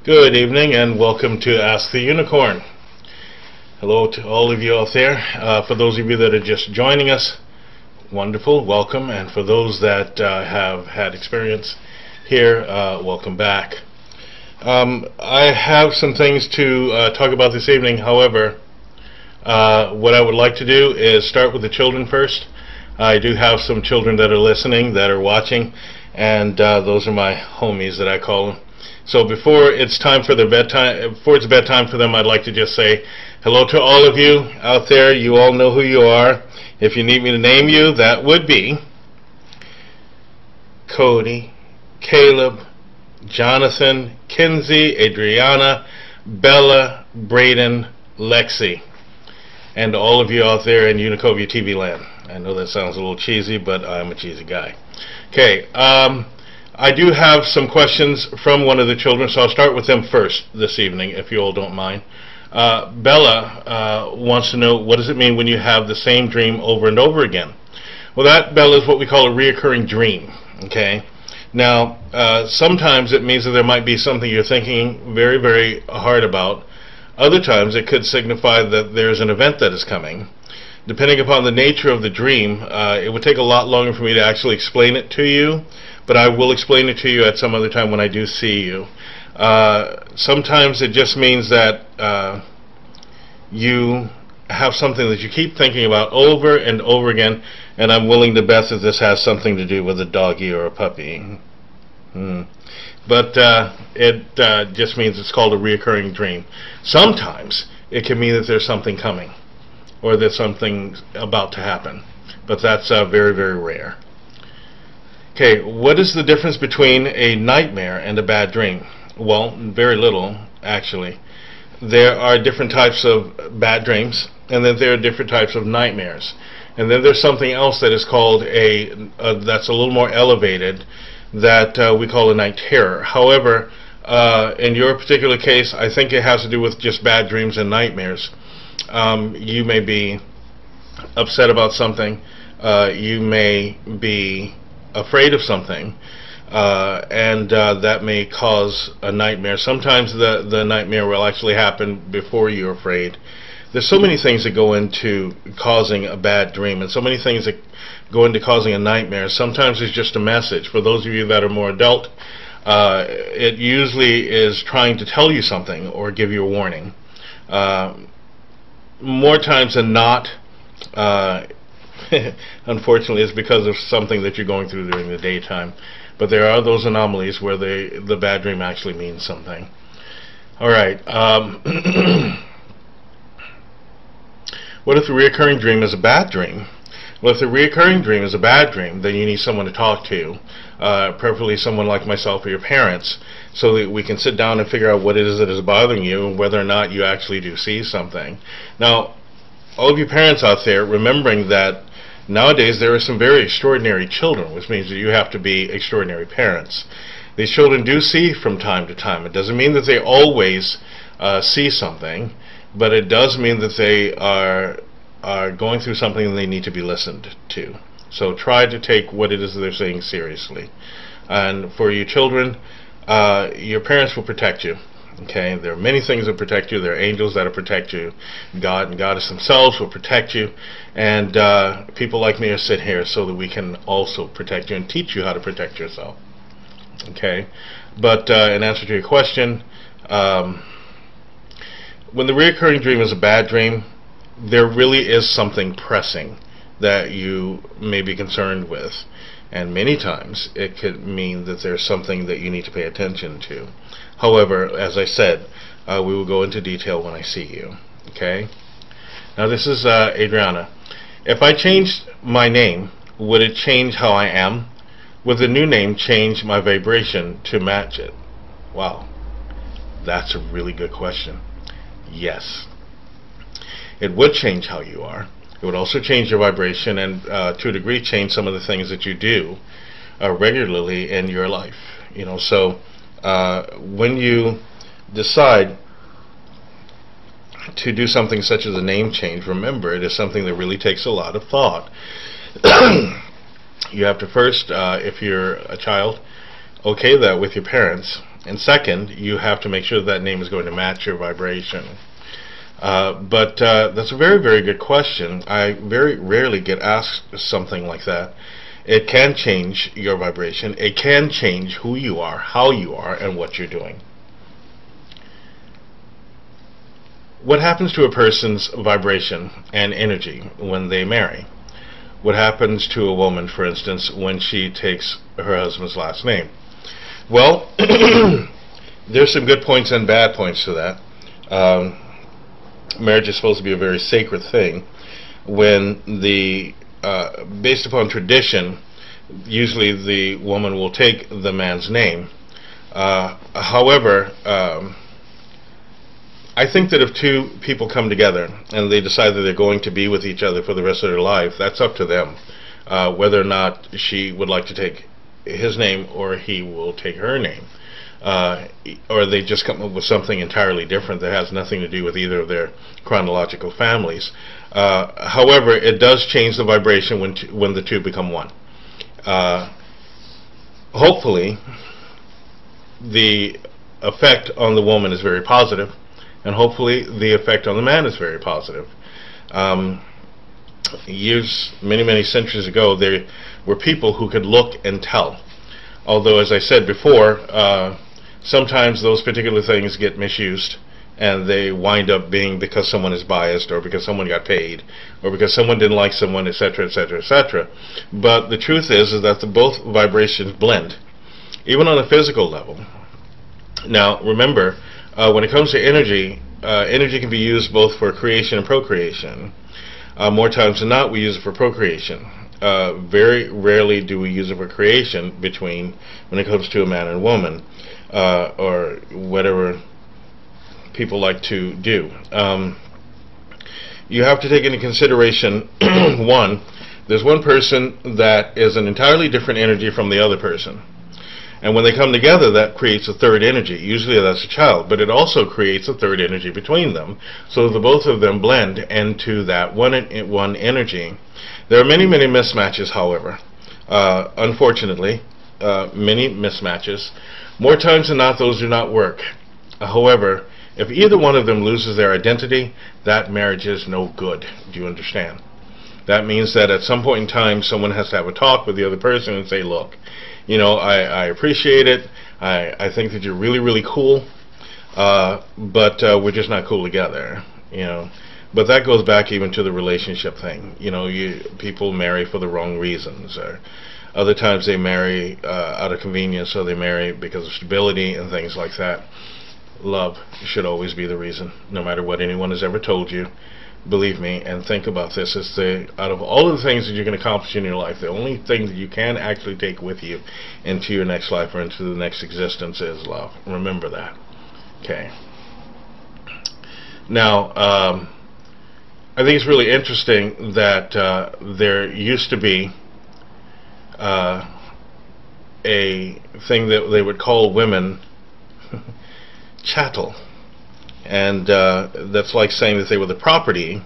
Good evening and welcome to Ask the Unicorn. Hello to all of you out there. For those of you that are just joining us, wonderful, welcome. And for those that have had experience here, welcome back. I have some things to talk about this evening. However, what I would like to do is start with the children first. I do have some children that are listening, that are watching, and those are my homies that I call them. So before it's time for their bedtime, before it's bedtime for them, I'd like to just say hello to all of you out there. You all know who you are. If you need me to name you, that would be Cody, Caleb, Jonathan, Kinsey, Adriana, Bella, Braden, Lexi, and all of you out there in Unicovia TV land. I know that sounds a little cheesy, but I'm a cheesy guy. Okay, I do have some questions from one of the children, so I'll start with them first this evening, if you all don't mind. Bella wants to know, what does it mean when you have the same dream over and over again? Well, that, Bella, is what we call a reoccurring dream. Okay. Now, sometimes it means that there might be something you're thinking very, very hard about. Other times it could signify that there's an event that is coming. Depending upon the nature of the dream, it would take a lot longer for me to actually explain it to you, but I will explain it to you at some other time when I do see you. Sometimes it just means that you have something that you keep thinking about over and over again, and I'm willing to bet that this has something to do with a doggy or a puppy. But it just means it's called a reoccurring dream. Sometimes it can mean that there's something coming, or there's something about to happen, but that's very, very rare. Okay, what is the difference between a nightmare and a bad dream? Well, very little, actually. There are different types of bad dreams, and then there are different types of nightmares. And then there's something else that is called that's a little more elevated, that we call a night terror. However, in your particular case, I think it has to do with just bad dreams and nightmares. You may be upset about something, you may be afraid of something, and that may cause a nightmare. Sometimes the nightmare will actually happen before you're afraid. There's so many things that go into causing a bad dream, and so many things that go into causing a nightmare. Sometimes it's just a message. For those of you that are more adult, it usually is trying to tell you something or give you a warning. More times than not, unfortunately, it's because of something that you're going through during the daytime. But there are those anomalies where the bad dream actually means something. All right. What if the reoccurring dream is a bad dream? Well, if the reoccurring dream is a bad dream, then you need someone to talk to, preferably someone like myself or your parents, so that we can sit down and figure out what it is that is bothering you and whether or not you actually do see something. Now, all of you parents out there, remembering that nowadays there are some very extraordinary children, which means that you have to be extraordinary parents. These children do see from time to time. It doesn't mean that they always see something, but it does mean that they are going through something and they need to be listened to. So try to take what it is that they're saying seriously. And for you children, your parents will protect you. Okay, there are many things that protect you. There are angels that will protect you. God and Goddess themselves will protect you. And people like me are sitting here so that we can also protect you and teach you how to protect yourself. Okay, but in answer to your question, when the recurring dream is a bad dream, there really is something pressing that you may be concerned with. And many times it could mean that there's something that you need to pay attention to. However, as I said, we will go into detail when I see you. Okay? Now this is Adriana. If I changed my name, would it change how I am? Would the new name change my vibration to match it? Wow. That's a really good question. Yes. It would change how you are. It would also change your vibration and to a degree change some of the things that you do regularly in your life. You know, so when you decide to do something such as a name change, remember it is something that really takes a lot of thought. You have to first, if you're a child, okay that with your parents, And second, you have to make sure that name is going to match your vibration. But that's a very, very good question. I very rarely get asked something like that. It can change your vibration. It can change who you are, how you are, and what you're doing. What happens to a person's vibration and energy when they marry? What happens to a woman, for instance, when she takes her husband's last name? Well, there's some good points and bad points to that. Marriage is supposed to be a very sacred thing. When based upon tradition, usually the woman will take the man's name. However, I think that if two people come together and they decide that they're going to be with each other for the rest of their life, that's up to them. Whether or not she would like to take his name or he will take her name. Or they just come up with something entirely different that has nothing to do with either of their chronological families. However, it does change the vibration when the two become one. Hopefully, the effect on the woman is very positive, and hopefully the effect on the man is very positive. Many centuries ago, there were people who could look and tell. Although, as I said before, sometimes those particular things get misused, and they wind up being because someone is biased, or because someone got paid, or because someone didn't like someone, etc., etc., etc. But the truth is that both vibrations blend, even on a physical level. Now, remember, when it comes to energy, energy can be used both for creation and procreation. More times than not, we use it for procreation. Very rarely do we use it for creation when it comes to a man and woman, or whatever people like to do. You have to take into consideration, one, there's one person that is an entirely different energy from the other person. And when they come together, that creates a third energy. Usually that's a child, but it also creates a third energy between them. So the both of them blend into that one energy. There are many mismatches, however. Unfortunately, many mismatches. More times than not, those do not work. However, if either one of them loses their identity, that marriage is no good. Do you understand? That means that at some point in time, someone has to have a talk with the other person and say, look, you know, I appreciate it. I think that you're really cool, but we're just not cool together, you know. But that goes back even to the relationship thing. You know, people marry for the wrong reasons, or other times they marry out of convenience, so they marry because of stability and things like that. Love should always be the reason, no matter what anyone has ever told you. Believe me, and think about this. Out of all of the things that you can accomplish in your life, the only thing that you can actually take with you into your next life or into the next existence is love. Remember that. Okay. Now, I think it's really interesting that there used to be a thing that they would call women chattel. And that's like saying that they were the property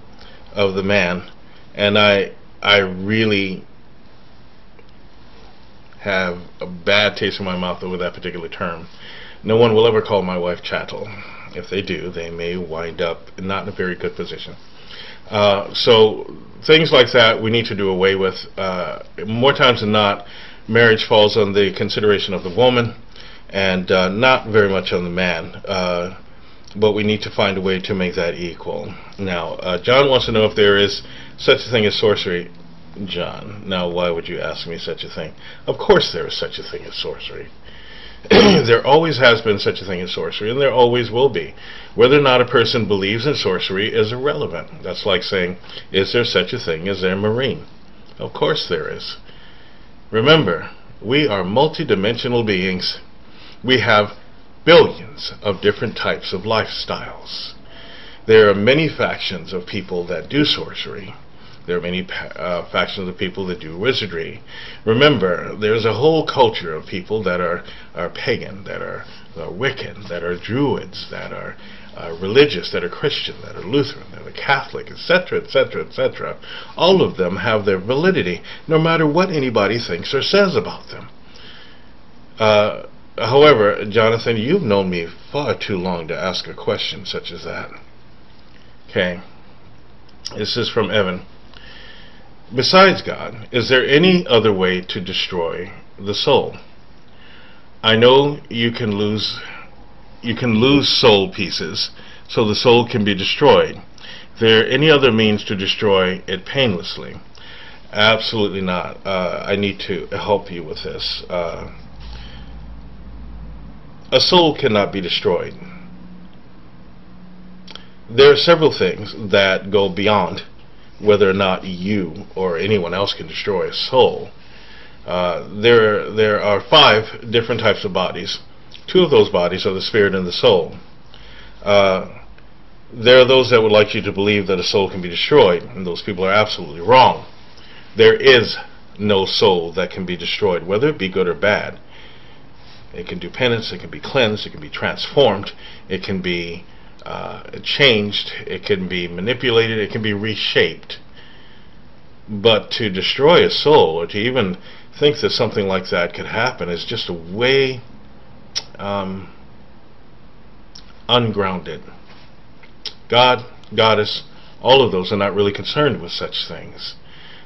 of the man. And I really have a bad taste in my mouth over that particular term. No one will ever call my wife chattel. If they do, they may wind up not in a very good position. So things like that we need to do away with. More times than not, marriage falls on the consideration of the woman, and not very much on the man. But we need to find a way to make that equal. Now, John wants to know if there is such a thing as sorcery. John, now why would you ask me such a thing? Of course there is such a thing as sorcery. There always has been such a thing as sorcery, and there always will be. Whether or not a person believes in sorcery is irrelevant. That's like saying, is there such a thing as a marine? Of course there is. Remember, we are multidimensional beings. We have billions of different types of lifestyles. There are many factions of people that do sorcery. There are many factions of people that do wizardry. Remember, there's a whole culture of people that are pagan, that are Wiccan, that are Druids, that are religious, that are Christian, that are Lutheran, that are Catholic, etc., etc., etc. All of them have their validity, no matter what anybody thinks or says about them. However, Jonathan, you've known me far too long to ask a question such as that. Okay. This is from Evan. Besides God, is there any other way to destroy the soul? I know you can lose soul pieces, so the soul can be destroyed. Is there any other means to destroy it painlessly? Absolutely not. I need to help you with this. A soul cannot be destroyed. There are several things that go beyond whether or not you or anyone else can destroy a soul. There are 5 different types of bodies. 2 of those bodies are the spirit and the soul. There are those that would like you to believe that a soul can be destroyed, and those people are absolutely wrong. There is no soul that can be destroyed, whether it be good or bad. It can do penance, it can be cleansed, it can be transformed, it can be changed, it can be manipulated, it can be reshaped. But to destroy a soul, or to even think that something like that could happen, is just a way ungrounded. God, Goddess, all of those are not really concerned with such things.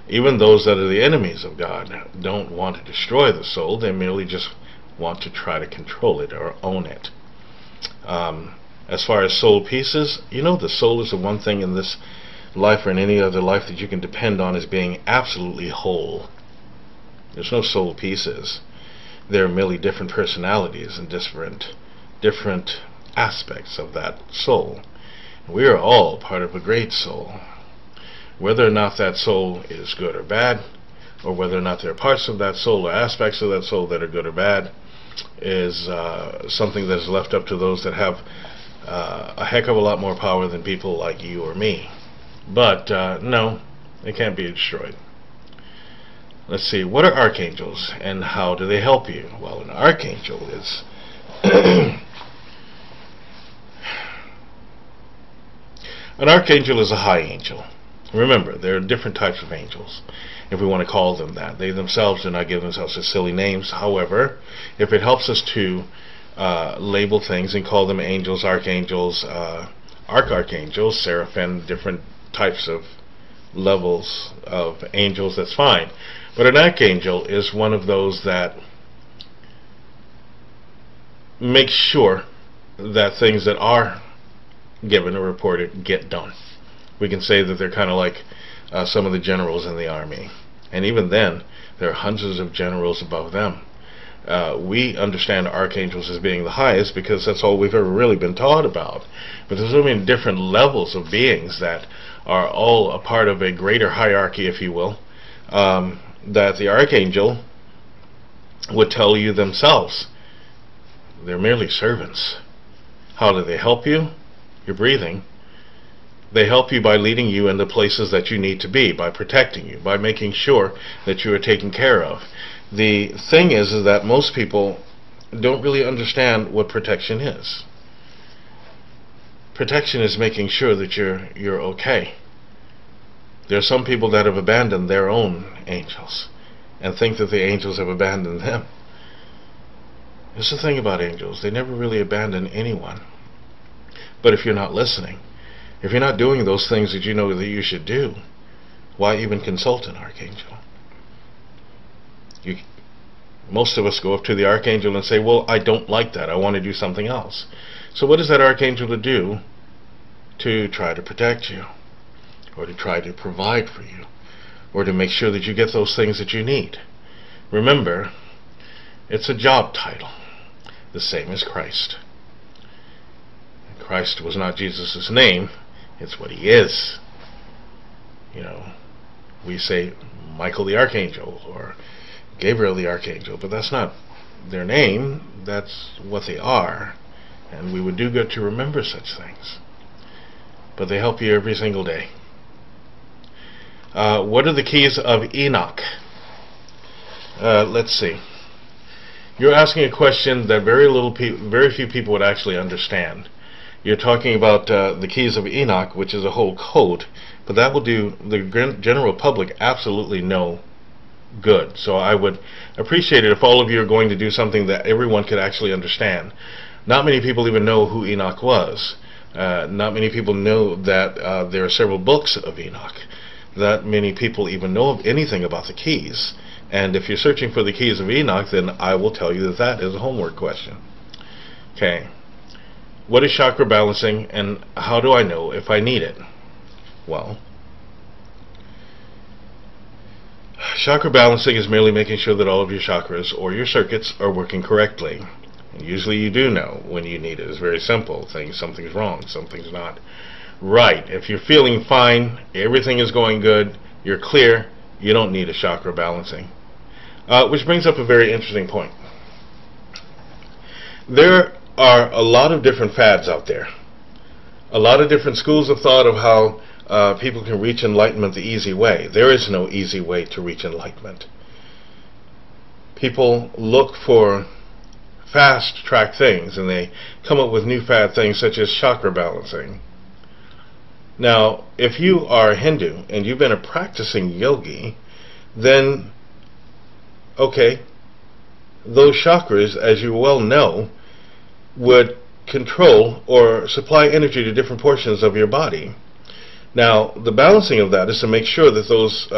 Even those that are the enemies of God don't want to destroy the soul. They merely just want to try to control it or own it. As far as soul pieces, you know, the soul is the one thing in this life or in any other life that you can depend on as being absolutely whole. There's no soul pieces. There are merely different personalities and different aspects of that soul. We are all part of a great soul. Whether or not that soul is good or bad, or whether or not there are parts of that soul or aspects of that soul that are good or bad, is something that is left up to those that have a heck of a lot more power than people like you or me. But no, it can't be destroyed. Let's see, what are archangels and how do they help you? Well, an archangel is an archangel is a high angel. Remember, there are different types of angels, if we want to call them that. They themselves do not give themselves a silly names. However, if it helps us to label things and call them angels, archangels, archangels, seraphim, different types of levels of angels, that's fine. But an archangel is one of those that makes sure that things that are given or reported get done. We can say that they're kind of like some of the generals in the army. And even then, there are hundreds of generals above them. We understand archangels as being the highest because that's all we've ever really been taught about. But there's so many different levels of beings that are all a part of a greater hierarchy, if you will, that the archangel would tell you themselves. They're merely servants. How do they help you? Your breathing. They help you by leading you into places that you need to be, by protecting you, by making sure that you are taken care of. The thing is that most people don't really understand what protection is. Protection is making sure that you're okay. There are some people that have abandoned their own angels and think that the angels have abandoned them. That's the thing about angels. They never really abandon anyone. But if you're not listening, if you're not doing those things that you know that you should do, why even consult an archangel? Most of us go up to the archangel and say, well, I don't like that. I want to do something else. So what is that archangel to do to try to protect you, or to try to provide for you, or to make sure that you get those things that you need? Remember, it's a job title, the same as Christ. Christ was not Jesus' name, it's what he is. You know, we say Michael the Archangel or Gabriel the Archangel, but that's not their name, that's what they are. And we would do good to remember such things. But they help you every single day. What are the keys of Enoch? Let's see. You're asking a question that very few people would actually understand. You're talking about the keys of Enoch, which is a whole code, but that will do the general public absolutely no good. So I would appreciate it if all of you are going to do something that everyone could actually understand. Not many people even know who Enoch was. Not many people know that there are several books of Enoch. Not many people even know of anything about the keys. And if you're searching for the keys of Enoch, then I will tell you that that is a homework question. Okay. What is chakra balancing, and how do I know if I need it? Well, chakra balancing is merely making sure that all of your chakras or your circuits are working correctly. And usually you do know when you need it. It's very simple. Something's wrong, something's not right. If you're feeling fine, everything is going good, you're clear, you don't need a chakra balancing. Which brings up a very interesting point. There are a lot of different fads out there. A lot of different schools of thought of how people can reach enlightenment the easy way. There is no easy way to reach enlightenment. People look for fast-track things, and they come up with new fad things such as chakra balancing. Now, if you are a Hindu and you've been a practicing yogi, then, okay, those chakras, as you well know, would control or supply energy to different portions of your body. Now, the balancing of that is to make sure that those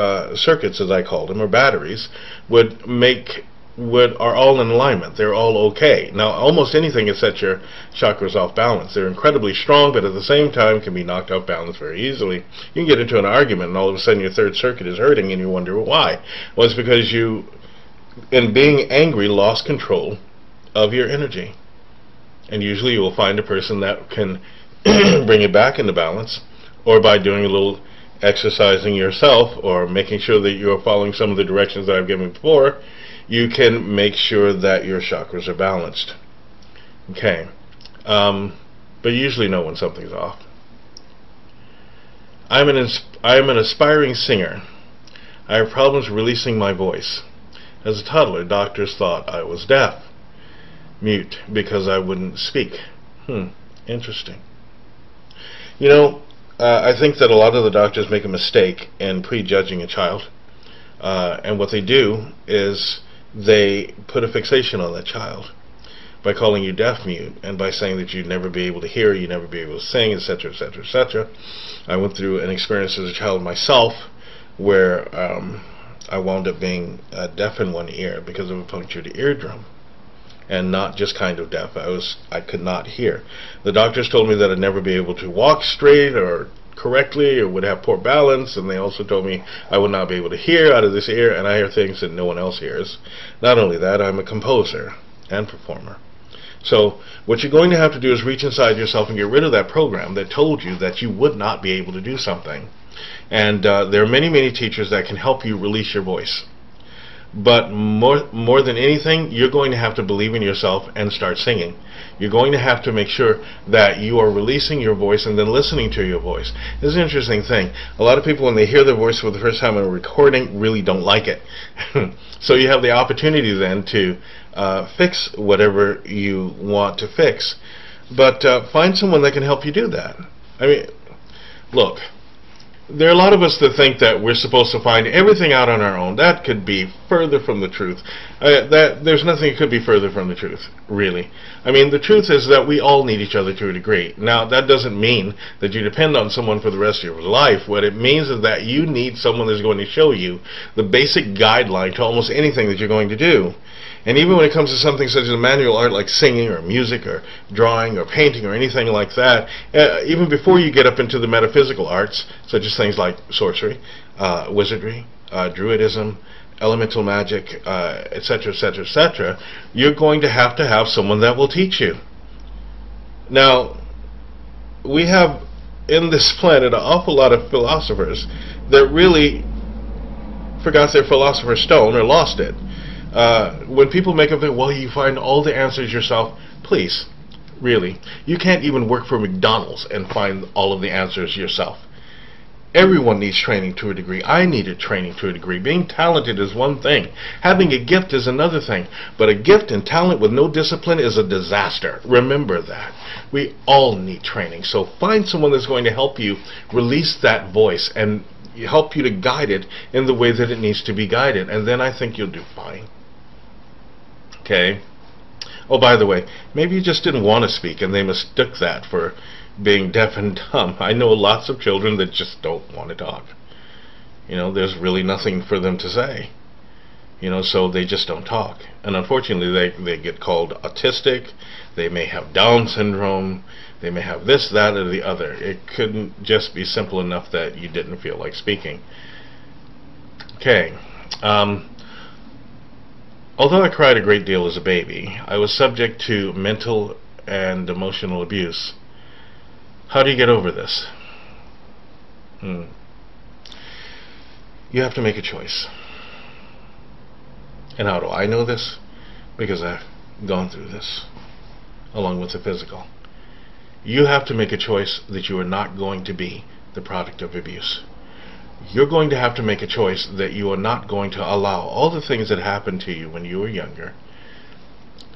circuits, as I call them, or batteries, are all in alignment. They're all okay. Now, almost anything can set your chakras off balance. They're incredibly strong, but at the same time can be knocked off balance very easily. You can get into an argument, and all of a sudden your third circuit is hurting, and you wonder why. Well, it's because you, in being angry, lost control of your energy. And usually you will find a person that can bring it back into balance, or by doing a little exercising yourself, or making sure that you're following some of the directions that I've given before. You can make sure that your chakras are balanced. Okay. But you usually know when something's off. I am an aspiring singer. I have problems releasing my voice. As a toddler, doctors thought I was deaf. Mute, because I wouldn't speak. Interesting. You know, I think that a lot of the doctors make a mistake in prejudging a child. And what they do is they put a fixation on that child by calling you deaf mute, and by saying that you'd never be able to hear, you'd never be able to sing, etc., etc., etc. I went through an experience as a child myself where I wound up being deaf in one ear because of a punctured eardrum. And not just kind of deaf. I could not hear. The doctors told me that I'd never be able to walk straight or correctly, or would have poor balance, and they also told me I would not be able to hear out of this ear, and I hear things that no one else hears. Not only that, I'm a composer and performer. So what you're going to have to do is reach inside yourself and get rid of that program that told you that you would not be able to do something. And there are many, many teachers that can help you release your voice. But more than anything, you're going to have to believe in yourself and start singing. You're going to have to make sure that you are releasing your voice and then listening to your voice. This is an interesting thing. A lot of people, when they hear their voice for the first time in a recording, really don't like it. So you have the opportunity then to fix whatever you want to fix. But find someone that can help you do that. I mean, look. There are a lot of us that think that we're supposed to find everything out on our own. That could be further from the truth. There's nothing that could be further from the truth, really. I mean, the truth is that we all need each other to a degree. Now, that doesn't mean that you depend on someone for the rest of your life. What it means is that you need someone that's going to show you the basic guideline to almost anything that you're going to do. And even when it comes to something such as a manual art like singing or music or drawing or painting or anything like that, even before you get up into the metaphysical arts, such as things like sorcery, wizardry, druidism, elemental magic, etc., etc., etc., you're going to have someone that will teach you. Now, we have in this planet an awful lot of philosophers that really forgot their philosopher's stone or lost it. When people make up well, you find all the answers yourself, please, really, you can't even work for McDonald's and find all of the answers yourself. Everyone needs training to a degree. I needed training to a degree. Being talented is one thing. Having a gift is another thing. But a gift and talent with no discipline is a disaster. Remember that. We all need training. So find someone that's going to help you release that voice and help you to guide it in the way that it needs to be guided, and then I think you'll do fine. Okay? Oh, by the way, maybe you just didn't want to speak and they mistook that for being deaf and dumb. I know lots of children that just don't want to talk. You know, there's really nothing for them to say. You know, so they just don't talk. And unfortunately, they get called autistic. They may have Down syndrome. They may have this, that, or the other. It couldn't just be simple enough that you didn't feel like speaking. Okay. Although I cried a great deal as a baby, I was subject to mental and emotional abuse. How do you get over this? You have to make a choice. And how do I know this? Because I've gone through this, along with the physical. You have to make a choice that you are not going to be the product of abuse. You're going to have to make a choice that you are not going to allow all the things that happened to you when you were younger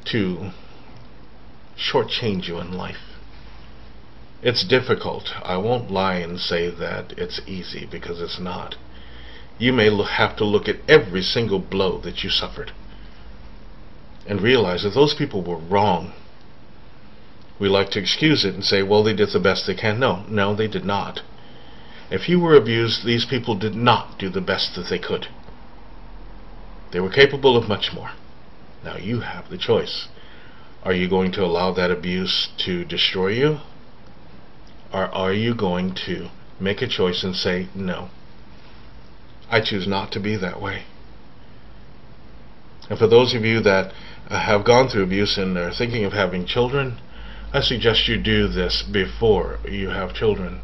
to shortchange you in life. It's difficult. I won't lie and say that it's easy, because it's not. You may have to look at every single blow that you suffered and realize that those people were wrong. We like to excuse it and say, well, they did the best they can. No, they did not. If you were abused, these people did not do the best that they could. They were capable of much more. Now you have the choice. Are you going to allow that abuse to destroy you? Or are you going to make a choice and say, no, I choose not to be that way? And for those of you that have gone through abuse and are thinking of having children, I suggest you do this before you have children.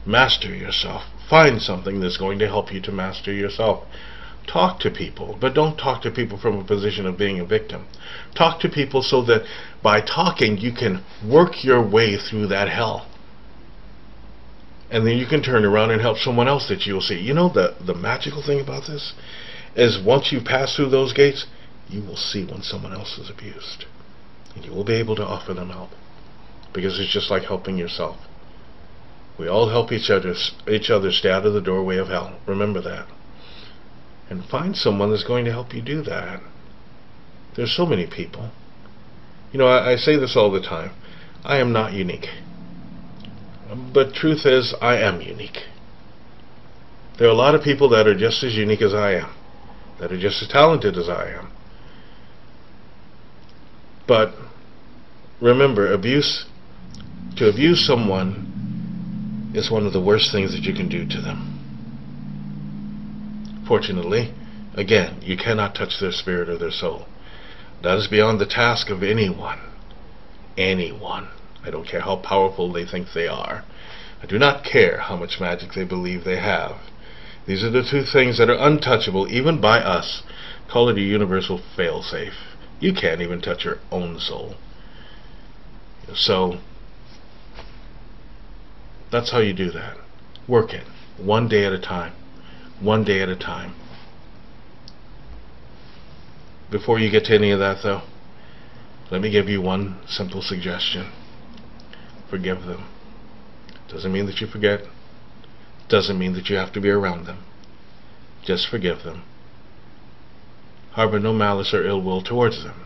Master yourself. Find something that's going to help you to master yourself. Talk to people, but don't talk to people from a position of being a victim. Talk to people so that by talking you can work your way through that hell. And then you can turn around and help someone else that you'll see. You know, the magical thing about this is once you pass through those gates, you will see when someone else is abused. And you will be able to offer them help. Because it's just like helping yourself. We all help each other stay out of the doorway of hell. Remember that. And find someone that's going to help you do that. There's so many people. You know, I say this all the time. I am not unique. But truth is, I am unique. There are a lot of people that are just as unique as I am, that are just as talented as I am. But remember, to abuse someone is one of the worst things that you can do to them. Fortunately, again, you cannot touch their spirit or their soul. That is beyond the task of anyone. Anyone. I don't care how powerful they think they are. I do not care how much magic they believe they have. These are the two things that are untouchable, even by us. Call it a universal failsafe. You can't even touch your own soul. So, that's how you do that. Work it. One day at a time. One day at a time. Before you get to any of that, though, let me give you one simple suggestion. Forgive them. Doesn't mean that you forget. Doesn't mean that you have to be around them. Just forgive them. Harbor no malice or ill will towards them.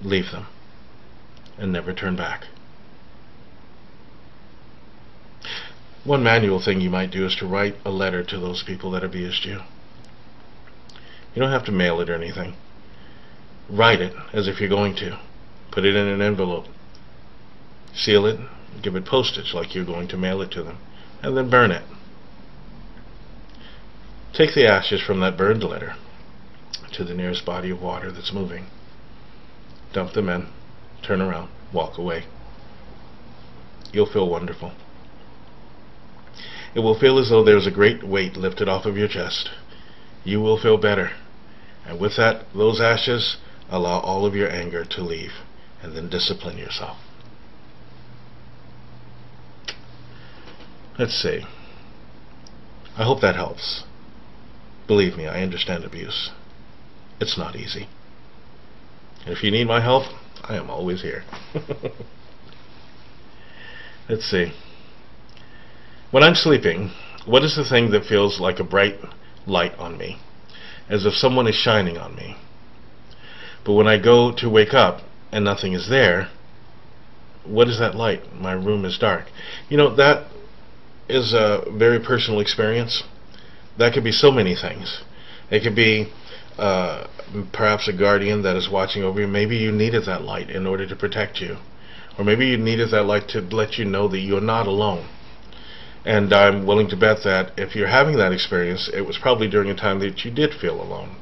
Leave them and never turn back. One manual thing you might do is to write a letter to those people that abused you. You don't have to mail it or anything. Write it as if you're going to. Put it in an envelope. Seal it. Give it postage like you're going to mail it to them. And then burn it. Take the ashes from that burned letter to the nearest body of water that's moving. Dump them in. Turn around. Walk away. You'll feel wonderful. It will feel as though there's a great weight lifted off of your chest. You will feel better. And with that, those ashes, allow all of your anger to leave. And then discipline yourself. Let's see. I hope that helps. Believe me, I understand abuse. It's not easy. And if you need my help, I am always here. Let's see. When I'm sleeping, what is the thing that feels like a bright light on me, as if someone is shining on me? But when I go to wake up and nothing is there, what is that light? My room is dark. You know, that is a very personal experience. That could be so many things. It could be perhaps a guardian that is watching over you. Maybe you needed that light in order to protect you. Or maybe you needed that light to let you know that you're not alone. And I'm willing to bet that if you're having that experience, it was probably during a time that you did feel alone.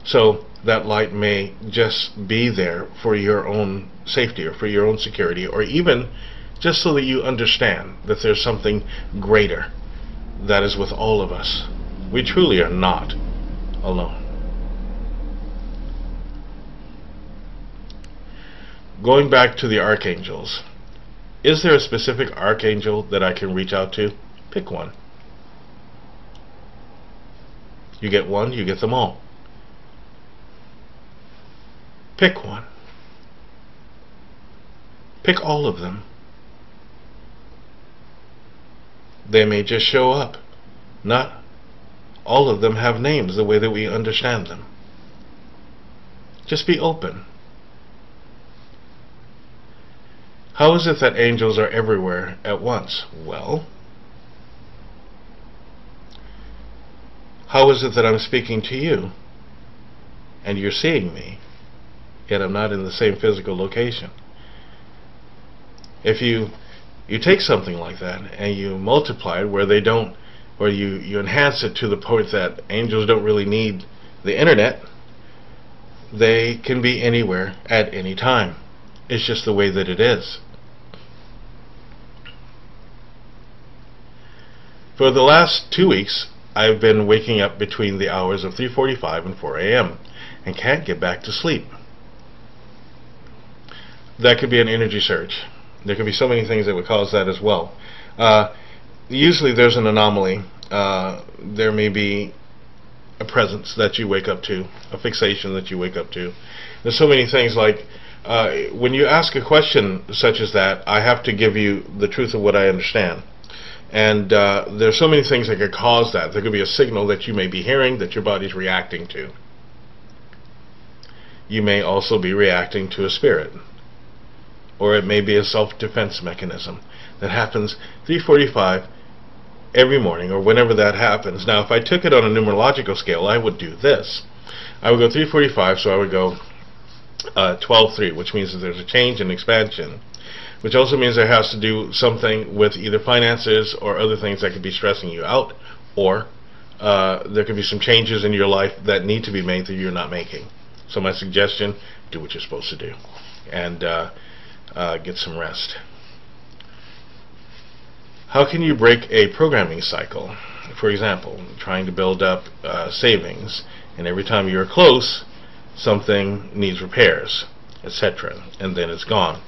So that light may just be there for your own safety or for your own security, or even just so that you understand that there's something greater that is with all of us. We truly are not alone. Going back to the archangels, is there a specific archangel that I can reach out to? Pick one. You get one, you get them all. Pick one. Pick all of them. They may just show up. Not all of them have names the way that we understand them. Just be open. How is it that angels are everywhere at once? Well, how is it that I'm speaking to you and you're seeing me, yet I'm not in the same physical location? If you take something like that and you multiply it where they don't, or you enhance it to the point that angels don't really need the internet, they can be anywhere at any time. It's just the way that it is. For the last 2 weeks, I've been waking up between the hours of 3:45 and 4 a.m. and can't get back to sleep. That could be an energy surge. There could be so many things that would cause that as well. Usually there's an anomaly. There may be a presence that you wake up to, a fixation that you wake up to. There's so many things like when you ask a question such as that, I have to give you the truth of what I understand. And there's so many things that could cause that. There could be a signal that you may be hearing that your body's reacting to. You may also be reacting to a spirit. Or it may be a self-defense mechanism that happens 3:45 every morning, or whenever that happens. Now, if I took it on a numerological scale, I would do this. I would go 3:45, so I would go 12:3, which means that there's a change and expansion, which also means there has to do something with either finances or other things that could be stressing you out, or there could be some changes in your life that need to be made that you're not making. So my suggestion, do what you're supposed to do, and get some rest. How can you break a programming cycle? For example, trying to build up savings, and every time you're close, something needs repairs, etc., and then it's gone.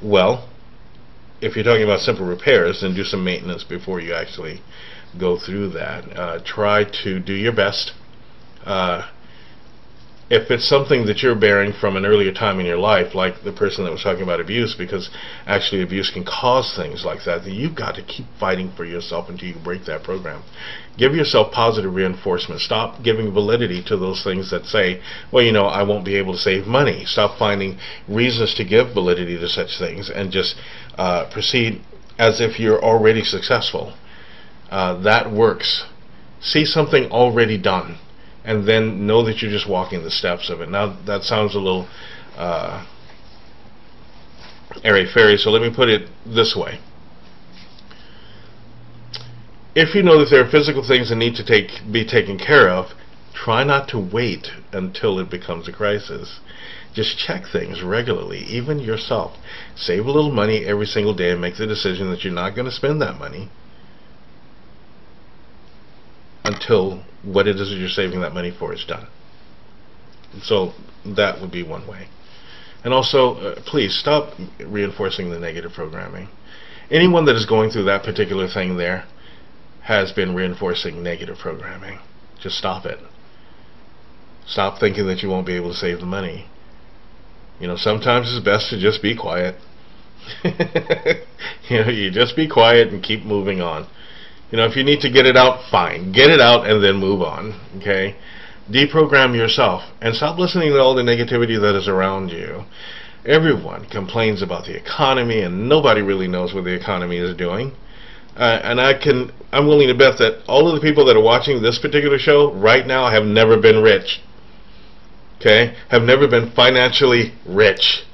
Well, if you're talking about simple repairs, then do some maintenance before you actually go through that. Try to do your best. If it's something that you're bearing from an earlier time in your life, like the person that was talking about abuse, because actually abuse can cause things like that, then you've got to keep fighting for yourself until you break that program. Give yourself positive reinforcement. Stop giving validity to those things that say, well, you know, I won't be able to save money. Stop finding reasons to give validity to such things, and just proceed as if you're already successful. That works. See something already done, and then know that you're just walking the steps of it. Now, that sounds a little airy-fairy, so let me put it this way. If you know that there are physical things that need to be taken care of, try not to wait until it becomes a crisis. Just check things regularly, even yourself. Save a little money every single day and make the decision that you're not going to spend that money until what it is that you're saving that money for is done. So that would be one way. And also, please stop reinforcing the negative programming. Anyone that is going through that particular thing there has been reinforcing negative programming. Just stop it. Stop thinking that you won't be able to save the money. You know, sometimes it's best to just be quiet You just be quiet and keep moving on. If you need to get it out, fine. Get it out and then move on. Okay? Deprogram yourself and stop listening to all the negativity that is around you. Everyone complains about the economy, and nobody really knows what the economy is doing. And I'm willing to bet that all of the people that are watching this particular show right now have never been rich. Okay? Have never been financially rich.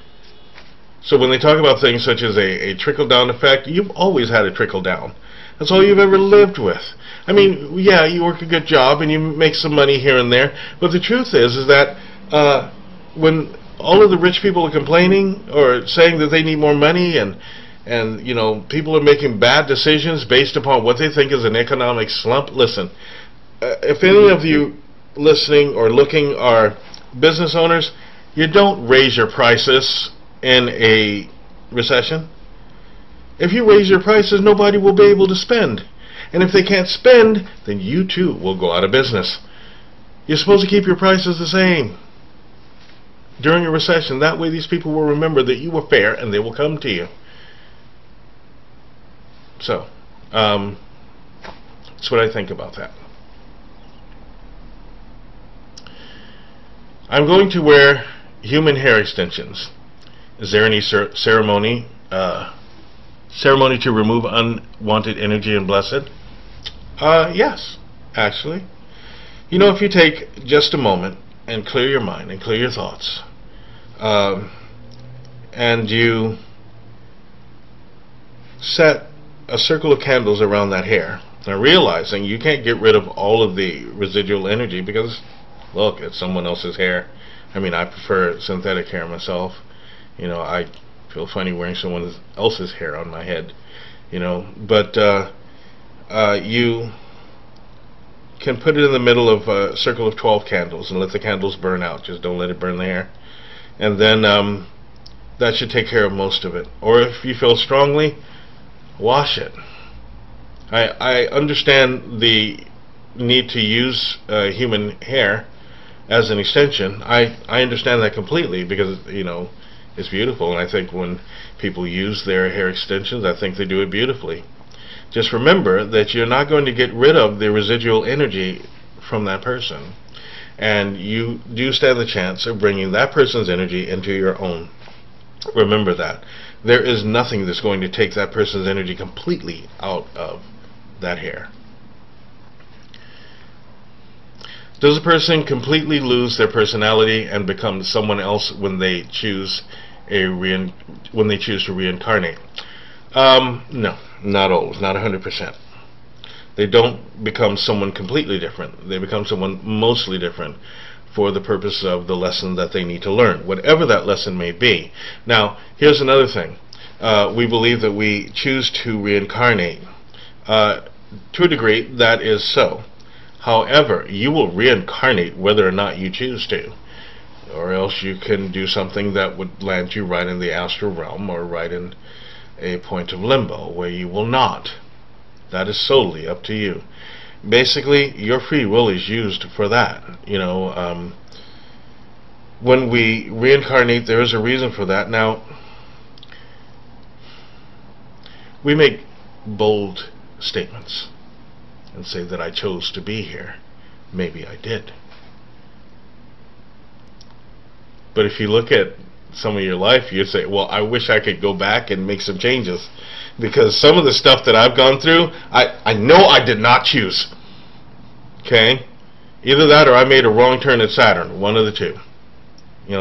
So when they talk about things such as a trickle-down effect, you've always had a trickle-down. That's all you've ever lived with. I mean, yeah, you work a good job and you make some money here and there, but the truth is that when all of the rich people are complaining or saying that they need more money, and people are making bad decisions based upon what they think is an economic slump, listen, if any of you listening or looking are business owners, you don't raise your prices in a recession. If you raise your prices, nobody will be able to spend. And if they can't spend, then you too will go out of business. You're supposed to keep your prices the same during a recession. That way these people will remember that you were fair and they will come to you. So, that's what I think about that. I'm going to wear human hair extensions. Is there any ceremony to remove unwanted energy and bless it? Yes, actually. If you take just a moment and clear your mind and clear your thoughts, and you set a circle of candles around that hair, now realizing you can't get rid of all of the residual energy because, look, it's someone else's hair. I mean, I prefer synthetic hair myself. I feel funny wearing someone else's hair on my head, but you can put it in the middle of a circle of 12 candles and let the candles burn out. Just don't let it burn the hair, and then that should take care of most of it. Or if you feel strongly, wash it. I understand the need to use human hair as an extension. I understand that completely because it's beautiful, and I think when people use their hair extensions, I think they do it beautifully. Just remember that you're not going to get rid of the residual energy from that person, and you do stand the chance of bringing that person's energy into your own. Remember that. There is nothing that's going to take that person's energy completely out of that hair. Does a person completely lose their personality and become someone else when they choose to reincarnate? No, not always, not 100%. They don't become someone completely different. They become someone mostly different for the purpose of the lesson that they need to learn, whatever that lesson may be. Now, here's another thing. We believe that we choose to reincarnate. To a degree, that is so. However, you will reincarnate whether or not you choose to, or else you can do something that would land you right in the astral realm or right in a point of limbo where you will not. That is solely up to you. Basically, your free will is used for that. When we reincarnate, there is a reason for that. Now, we make bold statements and say that I chose to be here. Maybe I did. But if you look at some of your life, you say, well, I wish I could go back and make some changes, because some of the stuff that I've gone through, I know I did not choose. Okay? Either that or I made a wrong turn at Saturn, one of the two.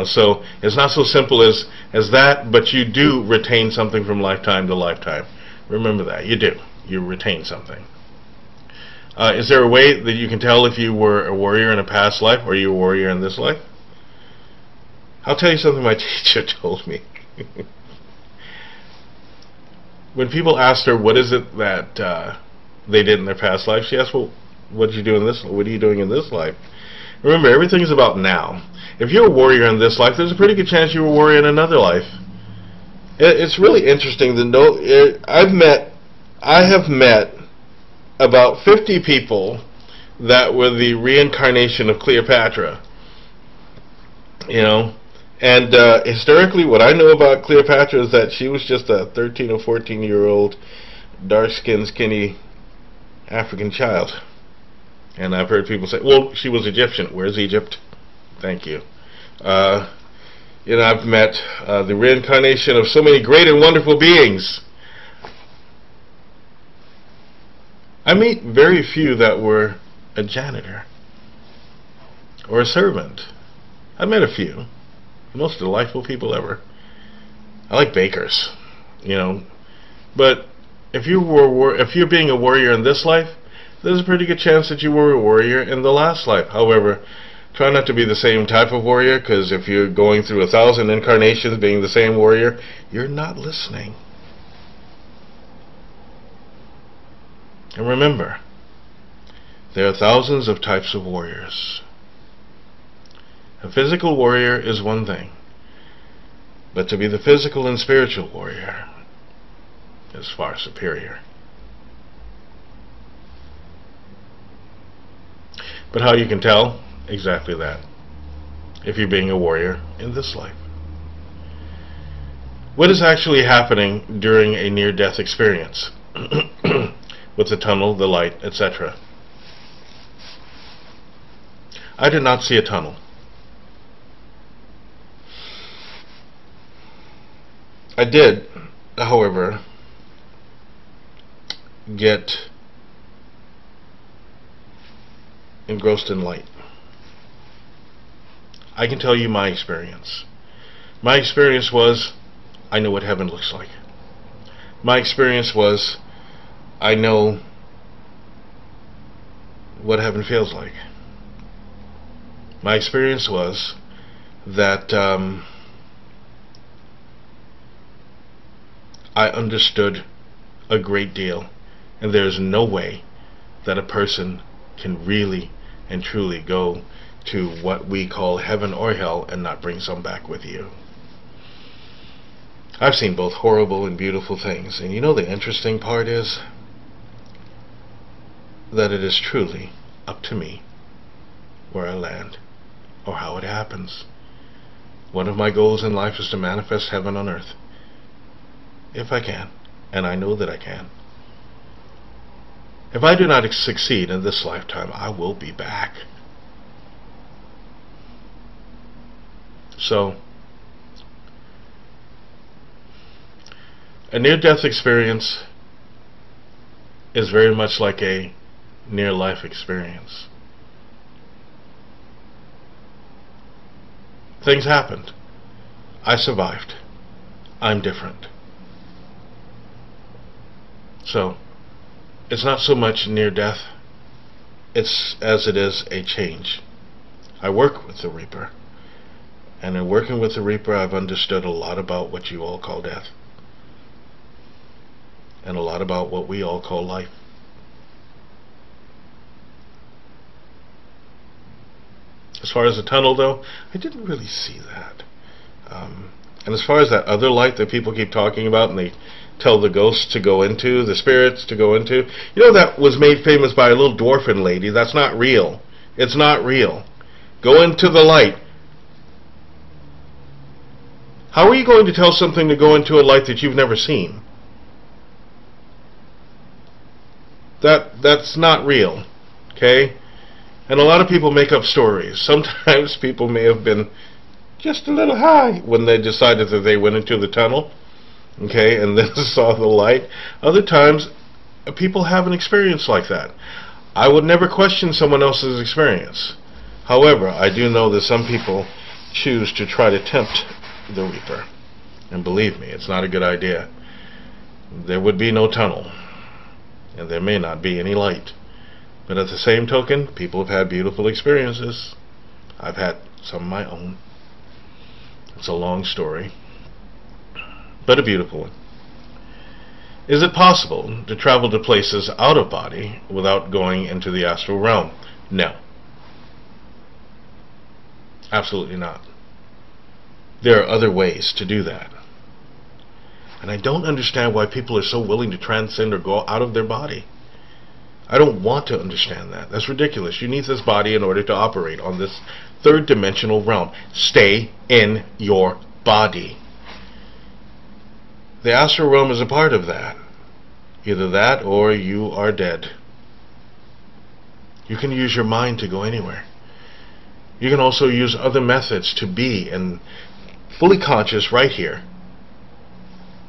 So it's not so simple as that, but you do retain something from lifetime to lifetime. Remember that. You do. You retain something. Is there a way that you can tell if you were a warrior in a past life or you a warrior in this life? I'll tell you something my teacher told me. When people asked her what is it that they did in their past life, she asked, well, what did you do in this? What are you doing in this life? Remember, everything is about now. If you're a warrior in this life, there's a pretty good chance you were a warrior in another life. It's really interesting to know. I have met about 50 people that were the reincarnation of Cleopatra. And historically, what I know about Cleopatra is that she was just a 13 or 14-year-old, dark-skinned, skinny African child. And I've heard people say, well, she was Egyptian. Where's Egypt? Thank you. You know, I've met the reincarnation of so many great and wonderful beings. I meet very few that were a janitor or a servant. I met a few. The most delightful people ever. I like bakers, you know. But if you're being a warrior in this life, there's a pretty good chance that you were a warrior in the last life. However, try not to be the same type of warrior, because if you're going through 1,000 incarnations being the same warrior, you're not listening. And remember, there are thousands of types of warriors. A physical warrior is one thing, but to be the physical and spiritual warrior is far superior. But how you can tell? Exactly that. If you're being a warrior in this life. What is actually happening during a near-death experience? With the tunnel, the light, etc. I did not see a tunnel. I did, however, get engrossed in light. I can tell you my experience. My experience was, I know what heaven looks like. My experience was, I know what heaven feels like. My experience was that I understood a great deal, and there's no way that a person can really and truly go to what we call heaven or hell and not bring some back with you. I've seen both horrible and beautiful things, and you know the interesting part is that it is truly up to me where I land or how it happens. One of my goals in life is to manifest heaven on earth, if I can, and I know that I can. If I do not succeed in this lifetime, I will be back. So, a near-death experience is very much like a near-life experience. Things happened. I survived. I'm different. So, it's not so much near-death as it is a change. I work with the Reaper. And in working with the Reaper, I've understood a lot about what you all call death. And a lot about what we all call life. As far as the tunnel, though, I didn't really see that. And as far as that other light that people keep talking about, and they tell the ghosts to go into, the spirits to go into, you know, that was made famous by a little dwarfin lady. That's not real. It's not real. Go into the light. How are you going to tell something to go into a light that you've never seen? That's not real. Okay? And a lot of people make up stories. Sometimes people may have been just a little high when they decided that they went into the tunnel, okay, and then saw the light. Other times, people have an experience like that. I would never question someone else's experience. However, I do know that some people choose to try to tempt the Reaper. And believe me, it's not a good idea. There would be no tunnel, and there may not be any light. But at the same token, people have had beautiful experiences. I've had some of my own. It's a long story, but a beautiful one. Is it possible to travel to places out of body without going into the astral realm? No. Absolutely not. There are other ways to do that. And I don't understand why people are so willing to transcend or go out of their body. I don't want to understand that. That's ridiculous. You need this body in order to operate on this third dimensional realm. Stay in your body. The astral realm is a part of that. Either that or you are dead. You can use your mind to go anywhere. You can also use other methods to be and fully conscious right here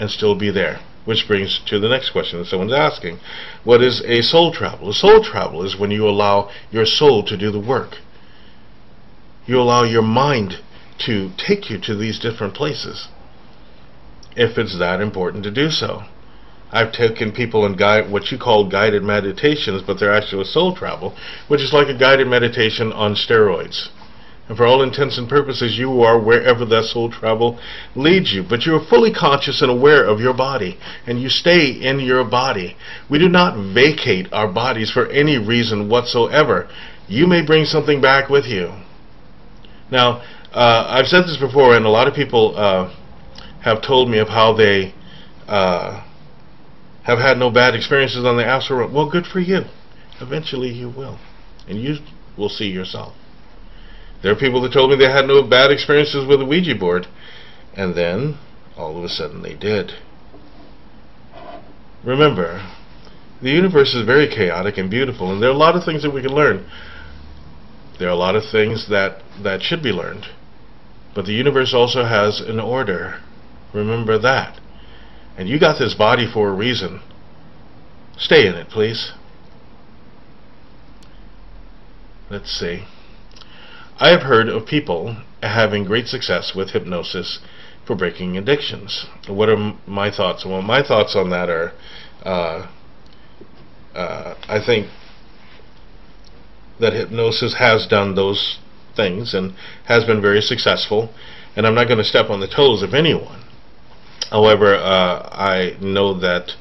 and still be there. Which brings to the next question that someone's asking. What is a soul travel? A soul travel is when you allow your soul to do the work. You allow your mind to take you to these different places, if it's that important to do so. I've taken people in what you call guided meditations, but they're actually a soul travel, which is like a guided meditation on steroids. And for all intents and purposes, you are wherever that soul travel leads you. But you are fully conscious and aware of your body, and you stay in your body. We do not vacate our bodies for any reason whatsoever. You may bring something back with you. Now, I've said this before, and a lot of people have told me of how they have had no bad experiences on the astral realm. Well, good for you. Eventually you will. And you will see yourself. There are people that told me they had no bad experiences with a Ouija board, and then all of a sudden they did. Remember, the universe is very chaotic and beautiful, and there are a lot of things that we can learn. There are a lot of things that should be learned. But the universe also has an order. Remember that. And you got this body for a reason. Stay in it, please. Let's see. I have heard of people having great success with hypnosis for breaking addictions. What are my thoughts? Well, my thoughts on that are, I think that hypnosis has done those things and has been very successful, and I'm not going to step on the toes of anyone. However, I know that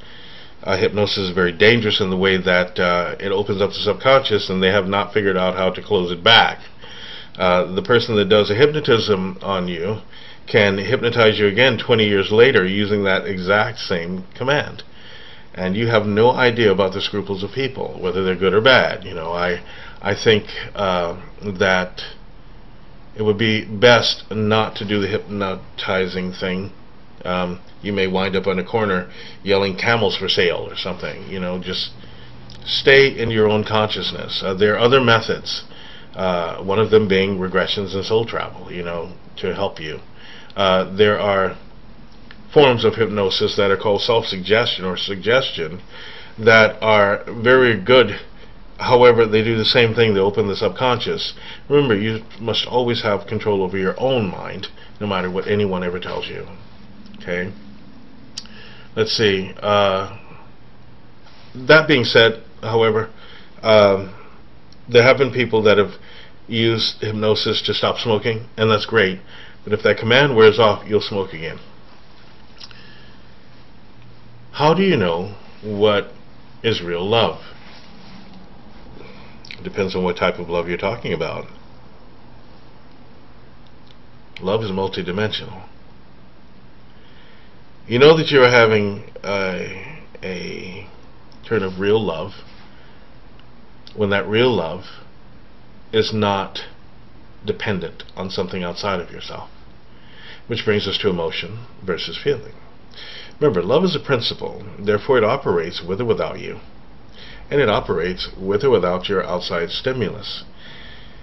hypnosis is very dangerous in the way that it opens up the subconscious, and they have not figured out how to close it back. The person that does a hypnotism on you can hypnotize you again 20 years later using that exact same command. And you have no idea about the scruples of people, whether they're good or bad. You know, I think that it would be best not to do the hypnotizing thing. You may wind up in a corner yelling camels for sale or something. You know, just stay in your own consciousness. There are other methods. One of them being regressions and soul travel, you know, to help you. There are forms of hypnosis that are called self-suggestion or suggestion that are very good. However, they do the same thing. They open the subconscious. Remember, you must always have control over your own mind, no matter what anyone ever tells you. Okay? Let's see. That being said, however, there have been people that have used hypnosis to stop smoking, and that's great. But if that command wears off, you'll smoke again. How do you know what is real love? It depends on what type of love you're talking about. Love is multidimensional. You know that you're having a turn of real love when that real love is not dependent on something outside of yourself. Which brings us to emotion versus feeling. Remember, love is a principle, therefore it operates with or without you. And it operates with or without your outside stimulus.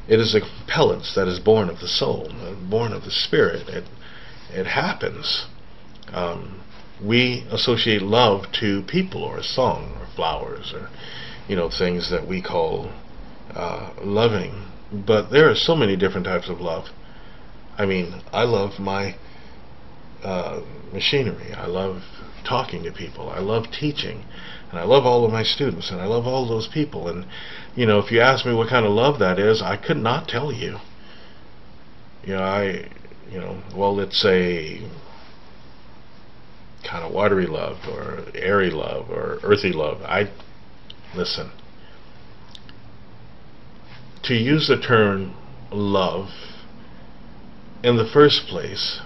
It is a compellence that is born of the soul, born of the spirit. It happens. We associate love to people or a song or flowers or, you know, things that we call loving. But there are so many different types of love. I mean, I love my machinery. I love talking to people. I love teaching. And I love all of my students. And I love all those people. And, you know, if you ask me what kind of love that is, I could not tell you. You know, well, it's a kind of watery love or airy love or earthy love. Listen. To use the term love in the first place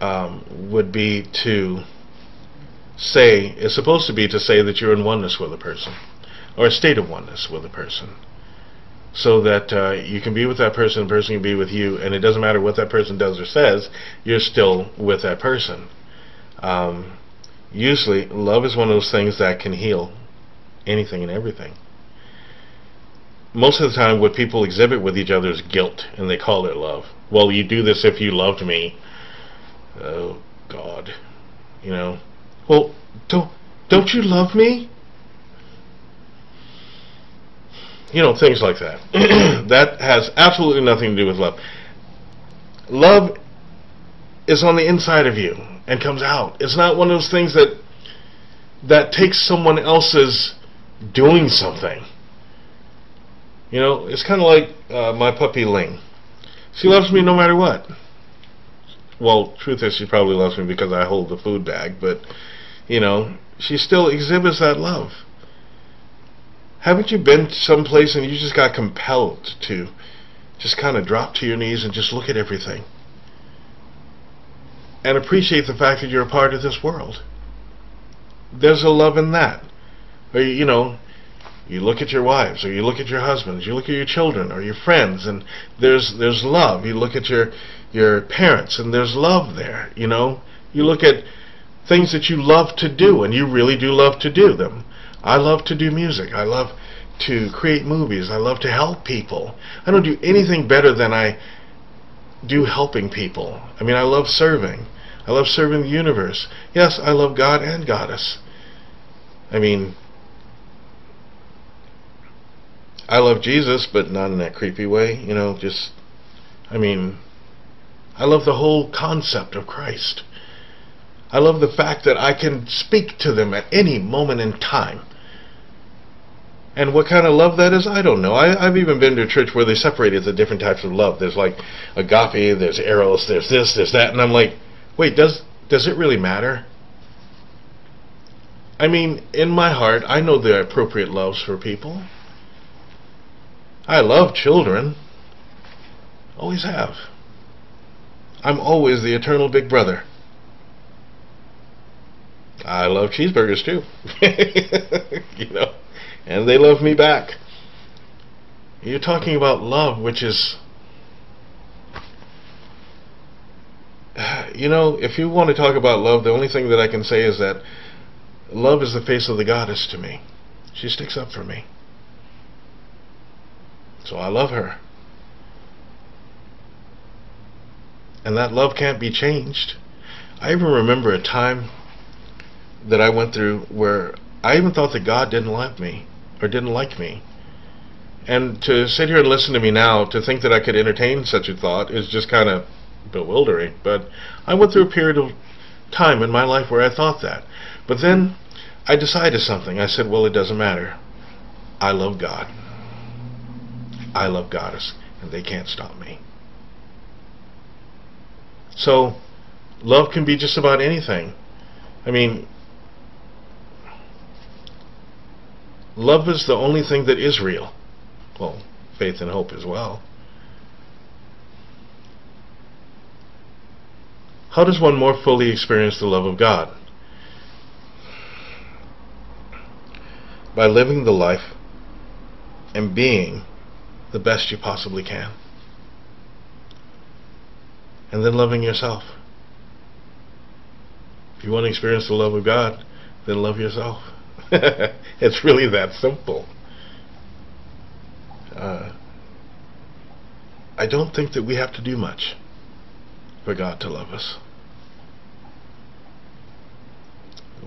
would be to say, it's supposed to be to say that you're in oneness with a person. or a state of oneness with a person, so that you can be with that person, the person can be with you, and it doesn't matter what that person does or says, you're still with that person. Usually, love is one of those things that can heal anything and everything. Most of the time, what people exhibit with each other is guilt, and they call it love. Well, you do this if you loved me. Oh, God. You know. Well, don't you love me? You know, things like that. That has absolutely nothing to do with love. Love is on the inside of you and comes out. It's not one of those things that takes someone else's doing something. You know, it's kind of like my puppy Ling. She loves me no matter what. Well, truth is, she probably loves me because I hold the food bag, but, you know, she still exhibits that love. Haven't you been someplace and you just got compelled to just kind of drop to your knees and just look at everything and appreciate the fact that you're a part of this world? There's a love in that. Or, you know, you look at your wives, or you look at your husbands, you look at your children, or your friends, and there's love. You look at your parents, and there's love there, you know. You look at things that you love to do, and you really do love to do them. I love to do music. I love to create movies. I love to help people. I don't do anything better than I do helping people. I mean, I love serving. I love serving the universe. Yes, I love God and Goddess. I mean, I love Jesus, but not in that creepy way, you know, just, I mean, I love the whole concept of Christ. I love the fact that I can speak to them at any moment in time. And what kind of love that is, I don't know. I've even been to a church where they separated the different types of love. There's like agape, there's eros, there's this, there's that, and I'm like, wait, does it really matter? I mean, in my heart, I know the appropriate loves for people. I love children. Always have. I'm always the eternal big brother. I love cheeseburgers too. You know, and they love me back. You're talking about love, which is, you know, if you want to talk about love, the only thing that I can say is that love is the face of the goddess to me. She sticks up for me. So I love her. And that love can't be changed. I even remember a time that I went through where I even thought that God didn't love me or didn't like me. And to sit here and listen to me now, to think that I could entertain such a thought is just kind of bewildering. But I went through a period of time in my life where I thought that. But then I decided something. I said, well, it doesn't matter. I love God. I love Goddess, and they can't stop me. So, love can be just about anything. I mean, love is the only thing that is real. Well, faith and hope as well. How does one more fully experience the love of God? By living the life and being the best you possibly can. And then loving yourself. If you want to experience the love of God, then love yourself. It's really that simple. I don't think that we have to do much for God to love us.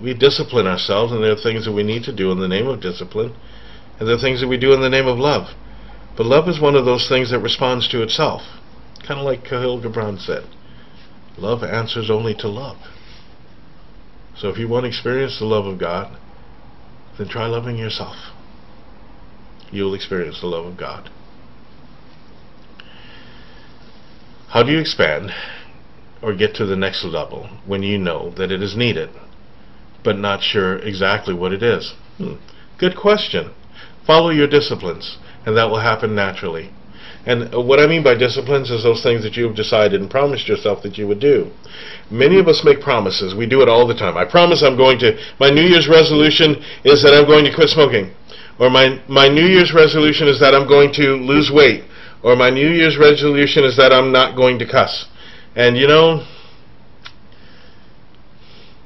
We discipline ourselves, and there are things that we need to do in the name of discipline, and there are things that we do in the name of love. But love is one of those things that responds to itself. Kind of like Khalil Gibran said, love answers only to love. So if you want to experience the love of God, then try loving yourself. You'll experience the love of God. How do you expand or get to the next level when you know that it is needed, but not sure exactly what it is? Good question. Follow your disciplines, and that will happen naturally. And what I mean by disciplines is those things that you have decided and promised yourself that you would do. Many of us make promises. We do it all the time. I promise I'm going to, my New Year's resolution is that I'm going to quit smoking. Or my New Year's resolution is that I'm going to lose weight. Or my New Year's resolution is that I'm not going to cuss. And you know,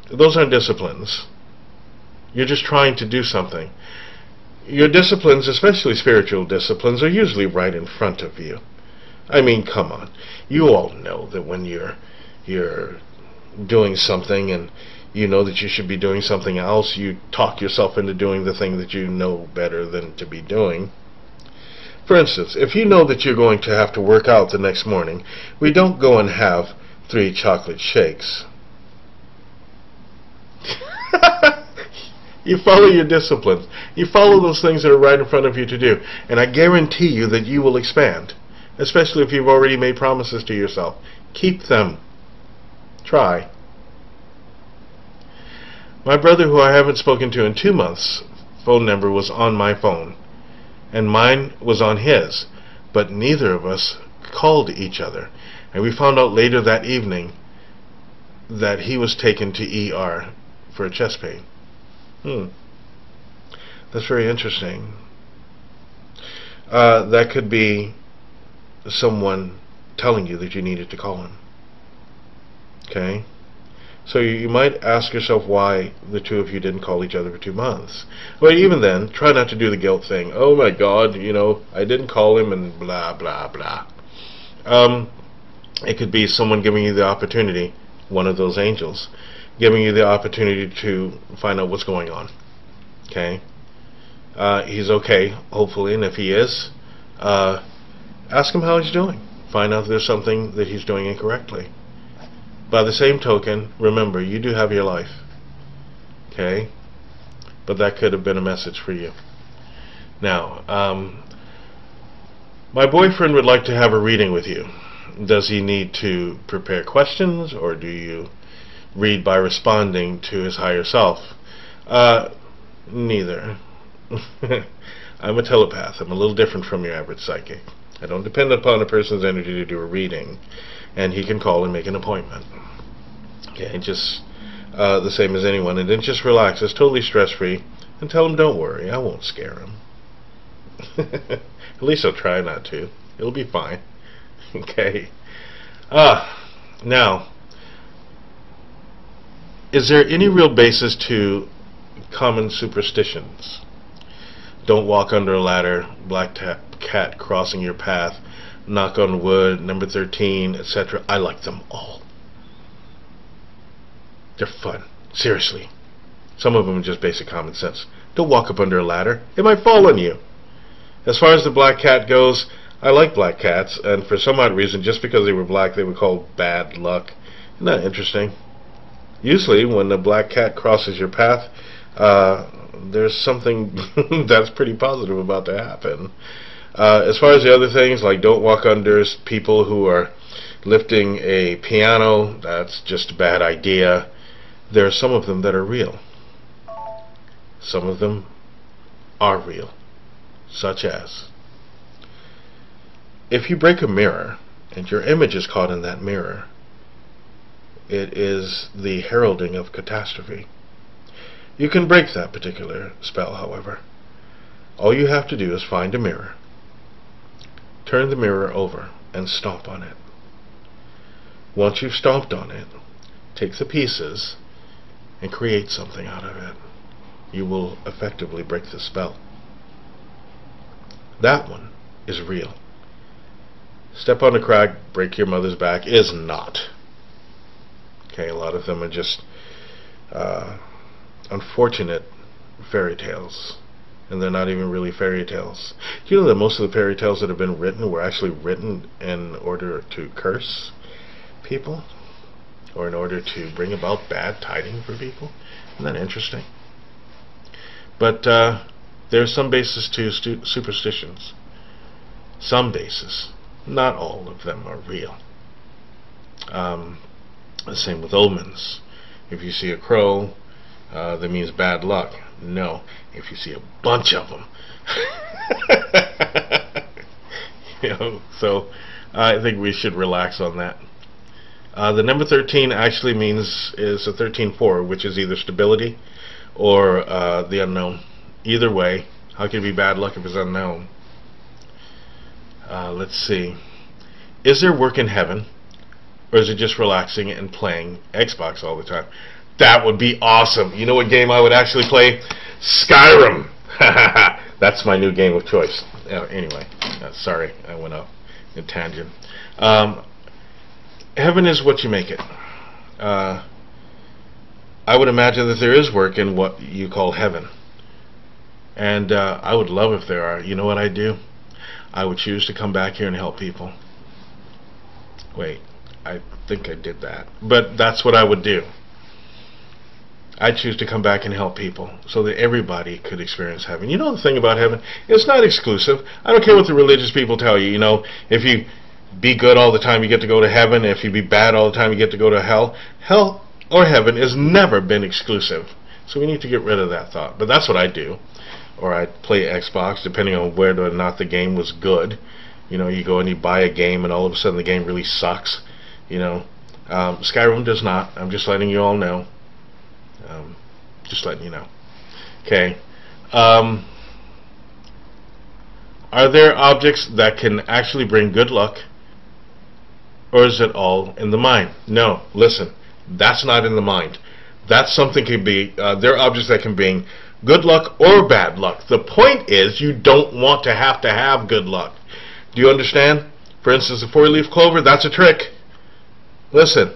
those aren't disciplines. You're just trying to do something. Your disciplines, especially spiritual disciplines, are usually right in front of you. I mean, come on. You all know that when you're doing something and you know that you should be doing something else, you talk yourself into doing the thing that you know better than to be doing. For instance, if you know that you're going to have to work out the next morning, we don't go and have 3 chocolate shakes. You follow your disciplines. You follow those things that are right in front of you to do. And I guarantee you that you will expand. Especially if you've already made promises to yourself. Keep them. Try. My brother, who I haven't spoken to in 2 months, phone number was on my phone. And mine was on his. But neither of us called each other. And we found out later that evening that he was taken to ER for a chest pain. That's very interesting. That could be someone telling you that you needed to call him. Okay? So you might ask yourself why the two of you didn't call each other for 2 months. Well, even then, try not to do the guilt thing. Oh my God, you know, I didn't call him and blah, blah, blah. It could be someone giving you the opportunity, one of those angels, giving you the opportunity to find out what's going on. Okay? He's okay, hopefully, and if he is, ask him how he's doing. Find out if there's something that he's doing incorrectly. By the same token, remember, you do have your life. Okay? But that could have been a message for you. Now, my boyfriend would like to have a reading with you. Does he need to prepare questions, or do you read by responding to his higher self? Neither. I'm a telepath. I'm a little different from your average psychic. I don't depend upon a person's energy to do a reading, and he can call and make an appointment. Okay, just the same as anyone. And then just relax. It's totally stress-free, and tell him don't worry. I won't scare him. At least I'll try not to. It'll be fine. Okay. Now, is there any real basis to common superstitions? Don't walk under a ladder, black cat crossing your path, knock on wood, number 13, etc. I like them all. They're fun. Seriously. Some of them are just basic common sense. Don't walk up under a ladder. It might fall on you. As far as the black cat goes, I like black cats, and for some odd reason, just because they were black, they were called bad luck. Isn't that interesting? Usually, when the black cat crosses your path, there's something that's pretty positive about to happen. As far as the other things, like don't walk under people who are lifting a piano, that's just a bad idea. There are some of them that are real. Some of them are real. Such as, if you break a mirror and your image is caught in that mirror, it is the heralding of catastrophe. You can break that particular spell, however. All you have to do is find a mirror, turn the mirror over, and stomp on it. Once you've stomped on it, take the pieces and create something out of it. You will effectively break the spell. That one is real. Step on a crack, break your mother's back is not. Okay, a lot of them are just unfortunate fairy tales, and they're not even really fairy tales. Do you know that most of the fairy tales that have been written were actually written in order to curse people, or in order to bring about bad tidings for people? Isn't that interesting? But there's some basis to superstitions. Some basis. Not all of them are real. The same with omens. If you see a crow, that means bad luck. No. If you see a bunch of them. So I think we should relax on that. The number 13 actually is a 13-4, which is either stability or the unknown. Either way, How can it be bad luck if it's unknown? Let's see. Is there work in heaven? Or is it just relaxing and playing Xbox all the time? That would be awesome. You know what game I would actually play? Skyrim. That's my new game of choice. Anyway, sorry, I went off a tangent. Heaven is what you make it. I would imagine that there is work in what you call heaven. And I would love if there are. You know what I'd do? I would choose to come back here and help people. Wait, I think I did that. But that's what I would do. I choose to come back and help people so that everybody could experience heaven. You know the thing about heaven? It's not exclusive. I don't care what the religious people tell you. You know, if you be good all the time, you get to go to heaven. If you be bad all the time, you get to go to hell. Hell or heaven has never been exclusive. So we need to get rid of that thought. But that's what I do. Or I play Xbox, depending on whether or not the game was good. You know, you go and you buy a game, and all of a sudden the game really sucks. You know, Skyrim does not. I'm just letting you all know. Just letting you know. Okay. Are there objects that can actually bring good luck, or is it all in the mind? No. Listen, that's not in the mind. That's something can be. There are objects that can bring good luck or bad luck. The point is, you don't want to have good luck. Do you understand? For instance, a 4-leaf clover, that's a trick. Listen,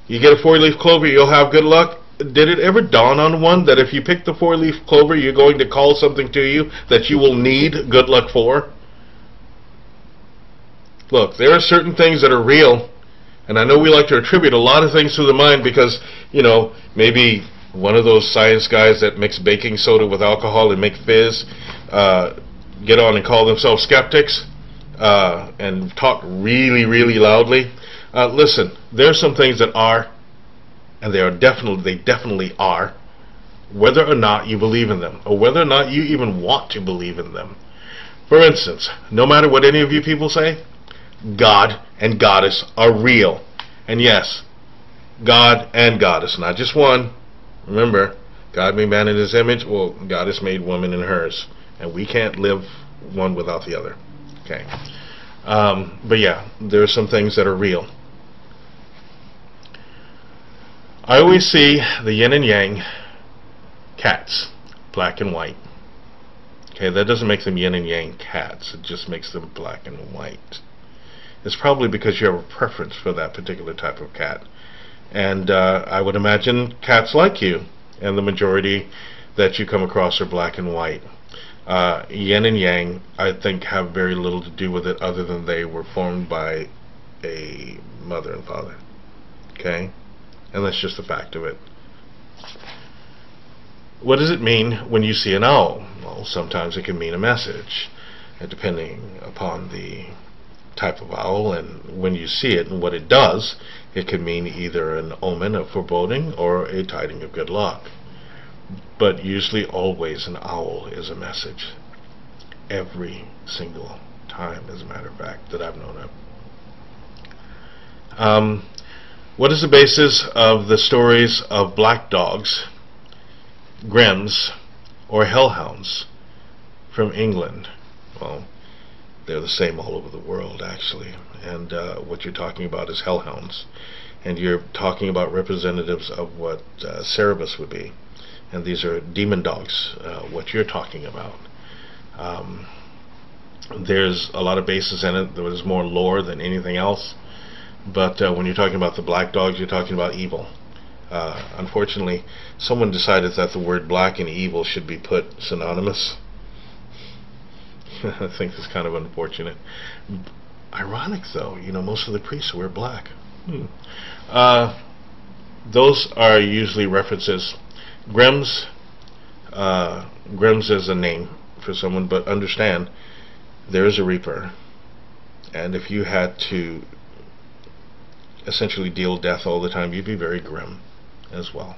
you get a 4-leaf clover, you'll have good luck. Did it ever dawn on one that if you pick the 4-leaf clover, you're going to call something to you that you will need good luck for? Look, there are certain things that are real, and I know we like to attribute a lot of things to the mind because, you know, maybe one of those science guys that mix baking soda with alcohol and make fizz get on and call themselves skeptics and talk really, really loudly. Listen, there are some things that are, and they definitely are, whether or not you believe in them, or whether or not you even want to believe in them. For instance, no matter what any of you people say, God and Goddess are real. And yes, God and Goddess, not just one. Remember, God made man in his image, well, Goddess made woman in hers. And we can't live one without the other. Okay. But yeah, there are some things that are real. I always see the yin and yang cats, black and white. Okay, that doesn't make them yin and yang cats. It just makes them black and white. It's probably because you have a preference for that particular type of cat. And I would imagine cats like you, and the majority that you come across are black and white. Yin and yang, I think, have very little to do with it other than they were formed by a mother and father. Okay? And that's just the fact of it. What does it mean when you see an owl? Well, sometimes it can mean a message, depending upon the type of owl, and when you see it and what it does, it can mean either an omen of foreboding or a tiding of good luck. But usually, always, an owl is a message. Every single time, as a matter of fact, that I've known of. What is the basis of the stories of black dogs, Grimms, or hellhounds from England? Well, they're the same all over the world, actually. And what you're talking about is hellhounds. And you're talking about representatives of what Cerberus would be. And these are demon dogs, what you're talking about. There's a lot of basis in it. There's more lore than anything else. But when you're talking about the black dogs, you're talking about evil. Unfortunately, someone decided that the word black and evil should be put synonymous. I think it's kind of unfortunate. Ironic, though, you know, most of the priests wear black. Those are usually references. Grimms is a name for someone, but understand, there is a reaper. And if you had to essentially deal death all the time, you'd be very grim as well.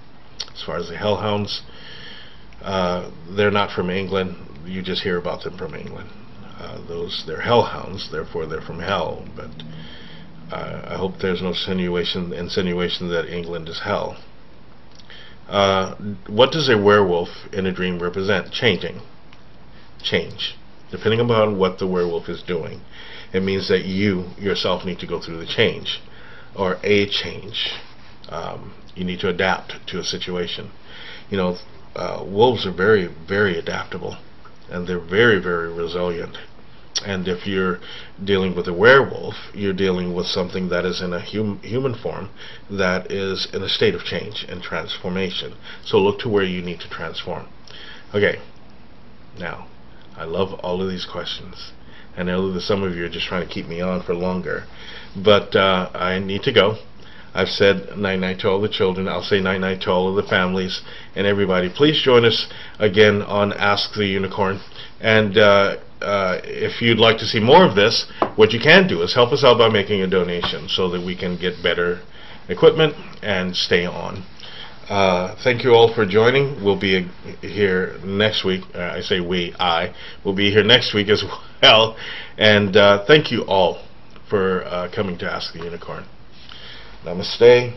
As far as the hellhounds, they're not from England. You just hear about them from England. They're hellhounds, therefore they're from hell. But I hope there's no insinuation that England is hell. What does a werewolf in a dream represent? Changing. change. Depending upon what the werewolf is doing, it means that you yourself need to go through the change, or a change. You need to adapt to a situation. You know, wolves are very, very adaptable, and they're very, very resilient. And if you're dealing with a werewolf, you're dealing with something that is in a human form, that is in a state of change and transformation. So look to where you need to transform. Okay, now, I love all of these questions. I know that some of you are just trying to keep me on for longer, but I need to go. I've said night-night to all the children. I'll say night-night to all of the families and everybody. Please join us again on Ask the Unicorn. And if you'd like to see more of this, what you can do is help us out by making a donation so that we can get better equipment and stay on. Thank you all for joining. We'll be here next week. I say we, I will be here next week as well. And thank you all for coming to Ask the Unicorn. Namaste.